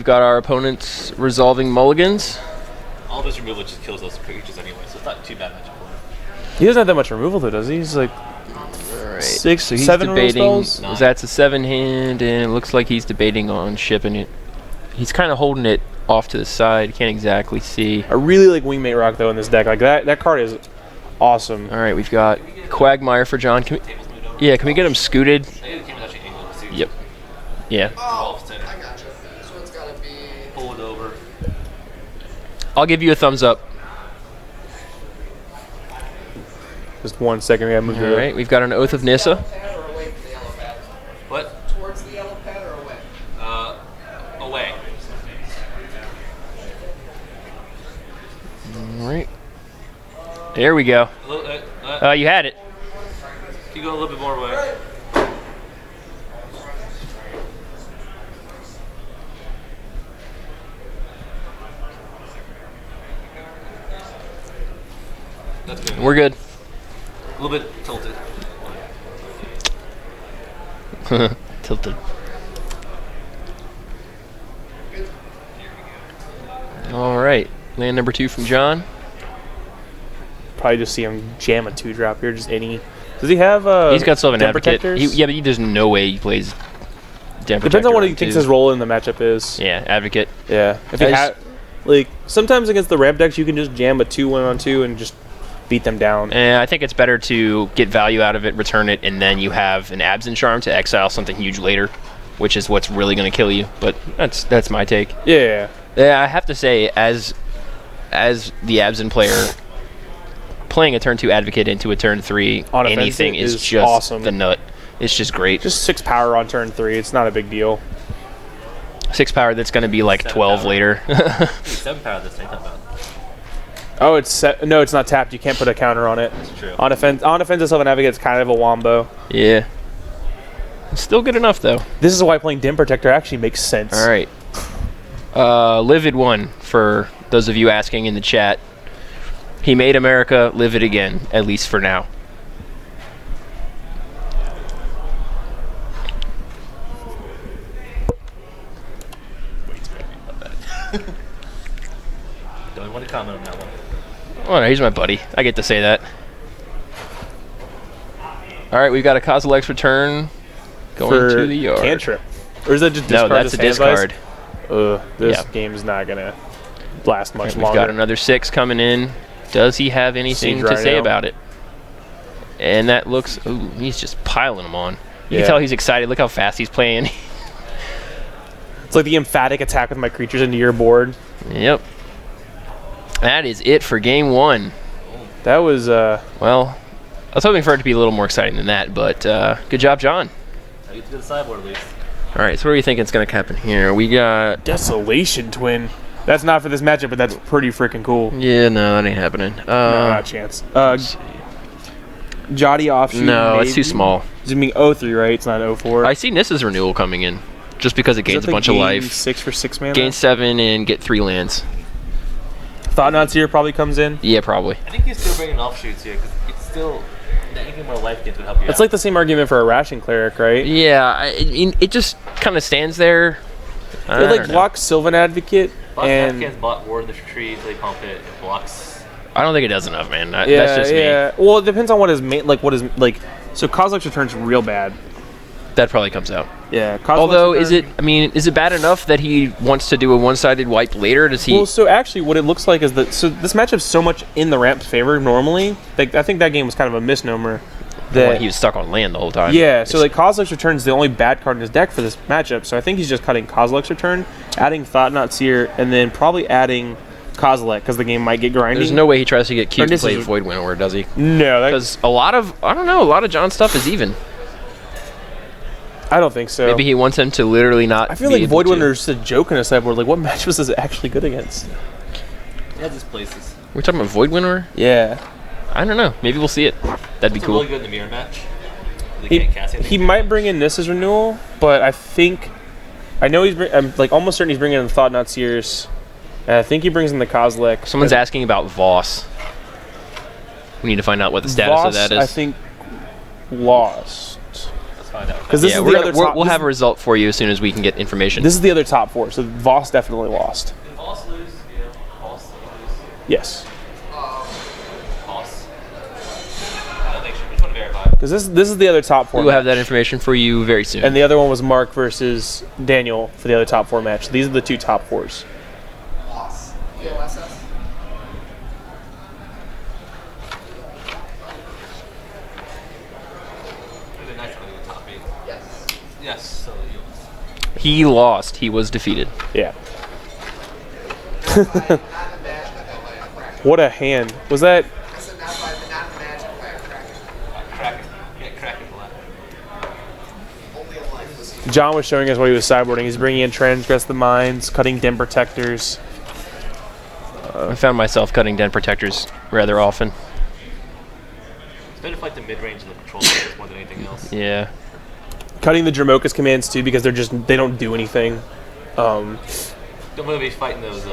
We've got our opponents resolving mulligans. All of his removal just kills those creatures anyway, so it's not too bad matchup for him. He doesn't have that much removal though, does he? He's like Right. 6, So he's 7 debating. spells? That's a 7-hand, and it looks like he's debating on shipping it. He's kind of holding it off to the side. Can't exactly see. I really like Wingmate Rock though in this deck. Like that card is awesome. All right, we've got Quagmire for John. Can we get him scooted? Yep. Yeah. Oh, I gotcha. So it's gotta be. Pull it over. I'll give you a thumbs up. Just 1 second, we gotta move All right, we've got an Oath of Nissa. Pad or away from the yellow pad? What? Towards the yellow pad or away? Away. All right. There we go. A little, You had it. you go a little bit more away. That's good. We're good. A little bit tilted. Tilted. All right. Land number 2 from John. Probably just see him jam a 2-drop here, just any. Does he have He's got Sylvan Den Advocate. Protectors? Yeah, but there's no way he plays Den Depends on what he Protector thinks on his role in the matchup is. two. Yeah, Advocate. Yeah. If he had, like, sometimes against the ramp decks, you can just jam a 2-1-on-2 and just beat them down. I think it's better to get value out of it, return it, and then you have an Absent Charm to exile something huge later, which is what's really going to kill you. But that's my take. Yeah. Yeah, I have to say, as the Absent player, playing a turn 2 Advocate into a turn 3 On anything offensive is is just awesome. the nut. It's just great. Just 6 power on turn 3. It's not a big deal. 6 power that's going to be like 7 12 power. later. 7 power this thing about. Oh, no, it's not tapped. You can't put a counter on it. That's true. On offensive Sylvan Advocate, it's kind of a wombo. Yeah. It's still good enough, though. This is why playing Den Protector actually makes sense. All right. Livid one, for those of you asking in the chat. He made America live it again, at least for now. Don't want to comment on that one. Oh, no, he's my buddy. I get to say that. All right, we've got a Kozilek's return going For to the yard. cantrip. Or is that just No, discard? that's a to stand discard. This Yeah. game's not going to last much We've longer. got another 6 coming in. Does he have anything to say about it? And that looks... Ooh, he's just piling them on. You Yeah. can tell he's excited. Look how fast he's playing. It's like the emphatic attack with my creatures into your board. Yep. That is it for game 1. That was... Well, I was hoping for it to be a little more exciting than that, but good job, John. I get to the sideboard at least. All right, so what do you think it's going to happen here? We got... Desolation Twin. That's not for this matchup, but that's pretty freaking cool. Yeah, no, that ain't happening. No, not a chance. Jotty offshoot. No, it's maybe? too small. It's mean 03, right? It's not 04. I see Nissa's renewal coming in, just because it gains a bunch of life. 6 for 6 mana. Gain 7 and get 3 lands. Thought Not Seer probably comes in. Yeah, probably. I think he's still bringing offshoots here because it's still anything more life gains would help you It's out. like the same argument for a Ration Cleric, right? Yeah, it just kind of stands there. I It like don't know. blocks Sylvan Advocate and and Afghan's bought Ward in the Tree, they pump it, it blocks. I don't think it does enough, man. That's just yeah. Well, it depends on what his main So Kozilek's return's real bad. me. That probably comes out. Yeah. Kozilek's Although, return- is it bad enough that he wants to do a one-sided wipe later? Does he? Well, so actually, what it looks like is that this matchup's so much in the ramp's favor normally. Like I think that game was kind of a misnomer. He was stuck on land the whole time. Yeah, so like Kozilek's Return is the only bad card in his deck for this matchup. So I think he's just cutting Kozilek's Return, adding Thought Not Seer, and then probably adding Kozilek because the game might get grinding. There's no way he tries to get cute to this play is- Void Winnower, does he? No, Because a lot of John's stuff is even. I don't think so. Maybe he wants him to literally not. I feel be like able Void to. Winner is just a joke in a sideboard. Like, what matchups is it actually good against? He has his places. We're talking about Void Winnower? Yeah. I don't know. Maybe we'll see it. That'd be It's cool. really good in the mirror match. They can't cast anything. He might bring in Nissa's Renewal, but I know I'm like almost certain he's bringing in the Thought Not Seers. And I think he brings in the Kozilek. Someone's asking about Voss. We need to find out what the status of Voss, that is. I think lost. That's find out. Because this Yeah, is we're the gonna, other top. we'll this have a result for you as soon as we can get information. This is the other top 4. So Voss definitely lost. Did Voss lose? Yeah. Voss lose. Yes. Voss. I don't think so. Just want to verify. Because this is the other top 4. We will have that information for you very soon. And the other one was Mark versus Daniel for the other top 4 match. These are the 2 top 4s. Loss. VOSS. It'd be nice to have a top 8. Yes. Yes. So you. He lost. He was defeated. Yeah. Not in the match, but by a crack. What a hand. Was that? I said not in the match, but by a crack. Cracking. Can't crack it left. Only in life was John was showing us what he was sideboarding. He's bringing in Transgress the Mines, cutting Den Protectors. I found myself cutting den protectors rather often. It's better to fight the mid-range and the control players more than anything else. Yeah. Cutting the Dramokas commands too because they don't do anything. Don't really be fighting those.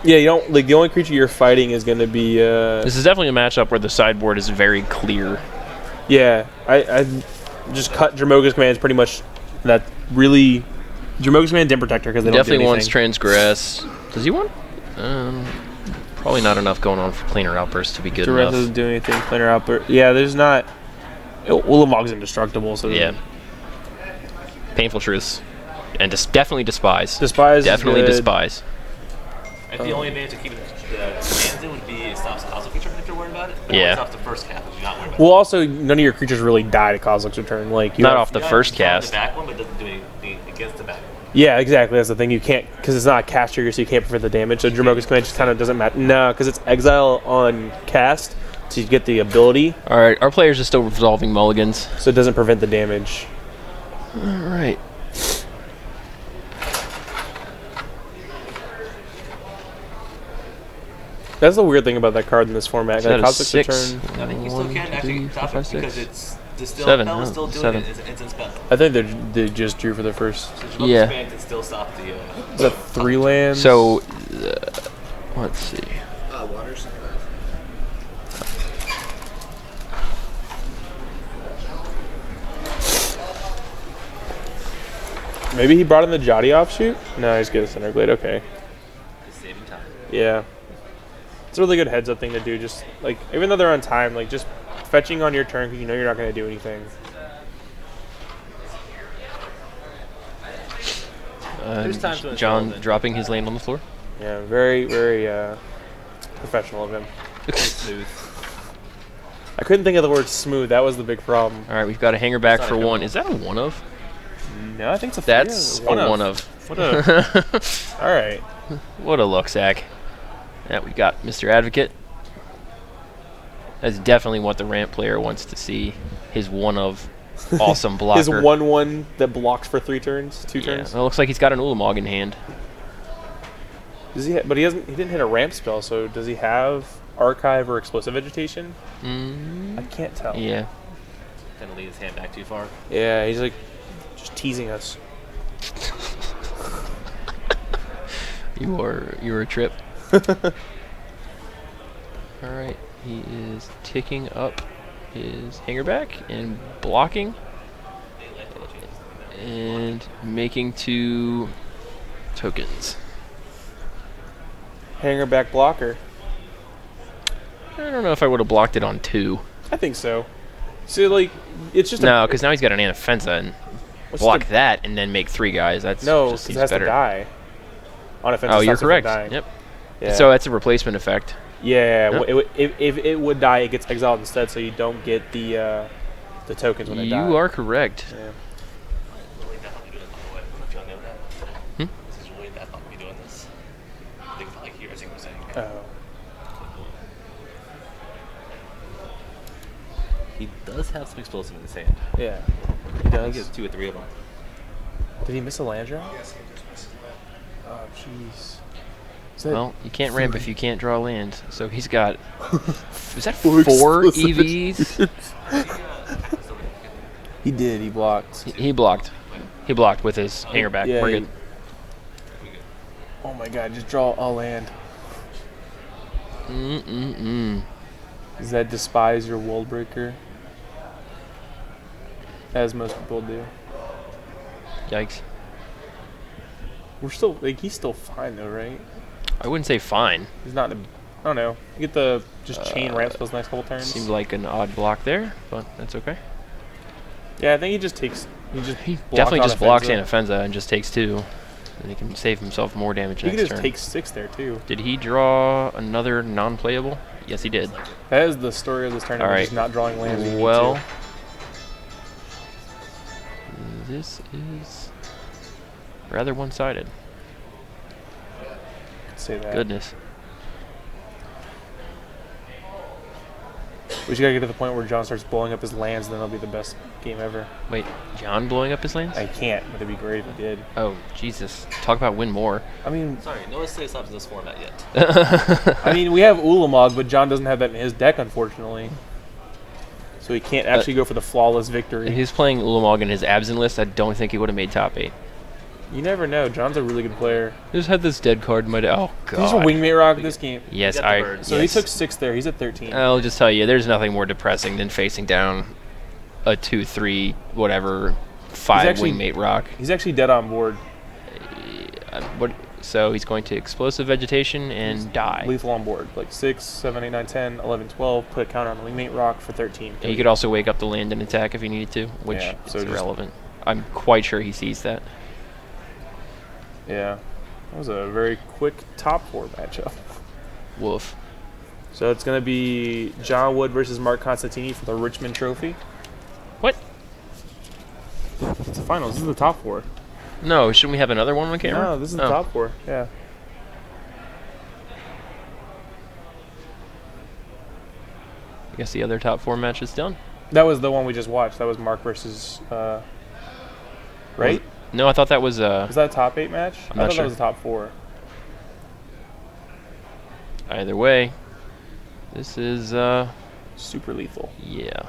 Yeah, you don't like the only creature you're fighting is going to be. This is definitely a matchup where the sideboard is very clear. Yeah, I just cut Dramoka's commands pretty much. That really, Dramoka's command Den Protector because they don't do Definitely anything. wants transgress. Does he want? Probably not enough going on for planar outburst to be good Duress enough. doesn't do anything. Planar Outburst. Yeah, there's not. Ulamog's indestructible, so Yeah. Painful truths. And definitely despise. Despise is Definitely good. despise. I think the only advantage of keeping the commands in would be it stops Cosmic Creature if you're worried about it. But Yeah. It stops the first cast if you're not worried about Well, also none of your creatures really die to Kozilek's Return. Like you Not have- off the it. You first can cast. The back one, but it doesn't do anything against the back one. Yeah, exactly. That's the thing. You can't because it's not a cast trigger, so you can't prevent the damage. So Dramoka's command just kind of doesn't matter. No, because it's exile on cast to get the ability, All right, our players are still resolving mulligans. so it doesn't prevent the damage. All right. That's the weird thing about that card in this format. that a Kozilek's 6? Return. I think you still One, can two, actually three, stop four, it five, because six. it's Distill 7, Spell is no, still doing 7. it. It's an instant spell. I think they just drew for the first. So Jamoke's Yeah. Command can still stop the. Is that 3 lands? So, let's see. Waters. maybe he brought in the Jotty offshoot. No, he's getting Center Glade. Okay. It's saving time. Yeah. It's a really good heads up thing to do. Just like even though they're on time, like just fetching on your turn because you know you're not going to do anything. There's times when it's John relevant. dropping his land on the floor. Yeah, very very professional of him. Smooth. I couldn't think of the word smooth. That was the big problem. All right, we've got a hanger back not for a good 1. one. Is that a 1 of? No, I think it's a That's yeah, a 1 of. What a all right. What a luck sack. Yeah, we got Mr. Advocate. That's definitely what the ramp player wants to see. His 1 of awesome blocker. His 1/1 that blocks for 3 turns, 2 Yeah, turns. well, it looks like he's got an Ulamog in hand. Does he? But he hasn't. He didn't hit a ramp spell. So does he have Archive or Explosive Vegetation? I can't tell. Yeah. Kind of lead his hand back too far. Yeah, he's like just teasing us. You are a trip. All right, he is ticking up his hanger back and blocking and making 2 tokens. Hanger back blocker. I don't know if I would have blocked it on 2. I think so. So like, it's just No, because now he's got an Anafenza and what's block the- that and then make 3 guys. That's No, just because it seems has better. to die. On offense, Oh, it you're stops it from correct. dying. Yep. Yeah. So that's a replacement effect. yeah. Yep. If it would die, it gets exiled instead, so you don't get the tokens when they die. You are correct. Yeah. Really bad luck doing it, by the way. I don't know if y'all know that. This is really bad luck me doing this. Think about like heroes, was saying. Oh. He does have some explosive in his hand. Yeah. He I think does. he has 2 or 3 of them. Did he miss a land draw? Oh, jeez. Is that- Well, you can't ramp if you can't draw land. So he's got. Is that Four 4 explosive EVs? He did. He blocked. He blocked. He blocked with his hanger back. Yeah, We're he- good. Oh my god, just draw a land. Mm-mm-mm. Does that despise your World Breaker? as most people do. Yikes. We're still like he's still fine though, right? I wouldn't say fine. He's not. I don't know. You get the just chain ramps those next couple turns. Seems like an odd block there, but that's okay. Yeah, I think he just takes. He Definitely just blocks Anafenza and just takes 2. And he can save himself more damage He next could just turn. take 6 there too. Did he draw another non-playable? Yes, he did. That is the story of this tournament. All right. Just not drawing lands. when you need Well, to. this is rather one-sided. Could say that. Goodness. We just gotta get to the point where John starts blowing up his lands, and then it'll be the best game ever. Wait, John blowing up his lands? I can't, but it'd be great if he did. Oh, Jesus. Talk about win more. I mean, Sorry, no estate stops in this format yet. I mean, we have Ulamog, but John doesn't have that in his deck, unfortunately. So he can't actually go for the flawless victory. If he was playing Ulamog in his absent list, I don't think he would have made top 8. You never know. John's a really good player. I just had this dead card in my deck. Oh, God. He's a wingmate rock this game. Yes, You got the bird. So yes. he took 6 there. He's at 13. I'll just tell you, there's nothing more depressing than facing down a 2-3, whatever, 5 actually- wingmate rock. He's actually dead on board. So he's going to explosive vegetation and die. Lethal on board. Like 6, 7, 8, 9, 10, 11, 12. Put a counter on the wingmate rock for 13. And he could also wake up the land and attack if he needed to, which Yeah, so is just- irrelevant. I'm quite sure he sees that. Yeah. That was a very quick top 4 matchup. Woof. So it's going to be John Wood versus Mark Constantini for the Richmond Trophy. What? It's the finals. This is the top 4. No, shouldn't we have another one on camera? No, this is the Oh. top 4. Yeah. I guess the other top 4 match is done. That was the one we just watched. That was Mark versus. Right? No, I thought that was Was that a top 8 match? I'm I not thought sure. that was a top 4. either way. This is Super lethal. yeah.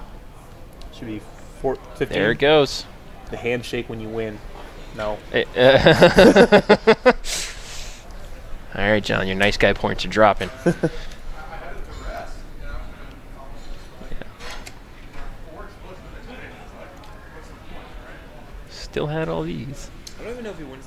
Should be 15. There it goes. The handshake when you win. No. All right, John, your nice guy points are dropping. Still had all these. I don't even know if he wins.